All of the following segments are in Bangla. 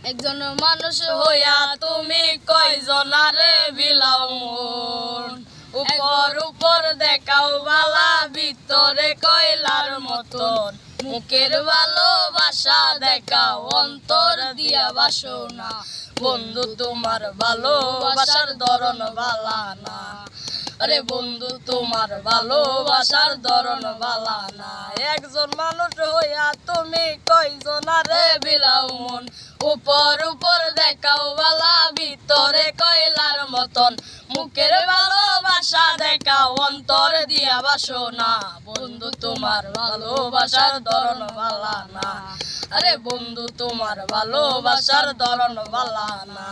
একজন মানুষ হইয়া তুমি কয়জনারে বিলাও মন, উপর উপর দেখাও বালা ভিতরে কয়লার মতন, মুখের ভালোবাসা দেখাও অন্তর দিয়া বাসনা, বন্ধু তোমার ভালোবাসার ধরন বালা না, আরে বন্ধু তোমার ভালোবাসার ধরন বালা না। একজন মানুষ হইয়া তুমি কয়জনারে বিলাও মন, উপর উপর দেখাও বালা ভিতরে কয়লার মতন, মুখের ভালোবাসা দেখাও অন্তর দিয়া বাসনা, বন্ধু তোমার ভালোবাসার ধরন বালা না, আরে বন্ধু তোমার ভালোবাসার ধরন বালা না।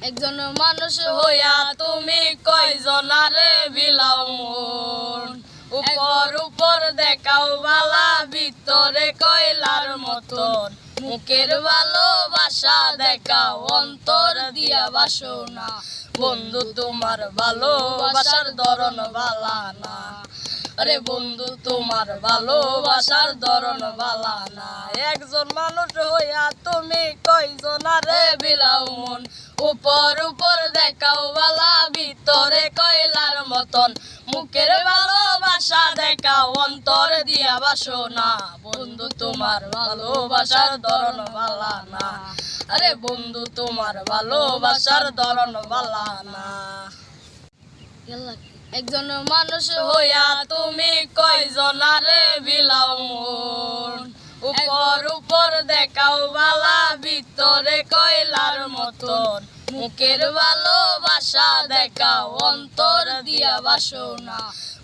একজন মানুষ হইয়া তুমি কয়জনারে বিলাও মন, উপর উপর দেখাও বালা ভিতরে কয়লার মতন, মুখের ভালোবাসা দেখাও অন্তর দিয়া বাসনা, বন্ধু তোমার ভালোবাসার ধরন বালা না, আরে বন্ধু তোমার ভালোবাসার ধরন বালা না। একজন মানুষ হইয়া তুমি কয়জনারে বিলাও মন, উপর উপর দেখাও বালা ভিতরে কয়লার মতন, মুখের ভালোবাসা দেখাও অন্তর দিয়া বাসনা, বন্ধু তোমার ভালোবাসার ধরন বালা না, আরে বন্ধু তোমার ভালোবাসার ধরন বালা না। একজন মানুষ হইয়া তুমি কয়জনারে বিলাও মন, উপর উপর দেখাও বালা ভিতরে কয়লার মতন, মুখের ভালোবাসা দেখাও অন্তর দিয়া বাসনা,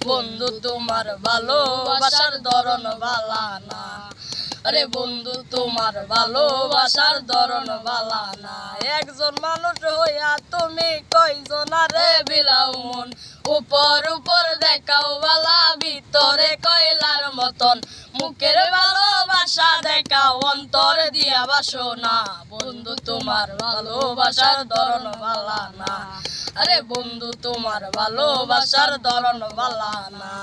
বন্ধু তোমার ভালোবাসার ধরন বালা না, আরে বন্ধু তোমার ভালোবাসার ধরন বালা না। একজন মানুষ হইয়া তুমি কয়জনারে বিলাও মন, উপর উপর দেখাও বালা ভিতরে কয়লার মতন, মুখের ভালোবাসা দেখাও অন্তর দিয়া বাসনা, বন্ধু তোমার ভালোবাসার ধরন বালা না, আরে বন্ধু তোমার ভালোবাসার ধরন বালা না।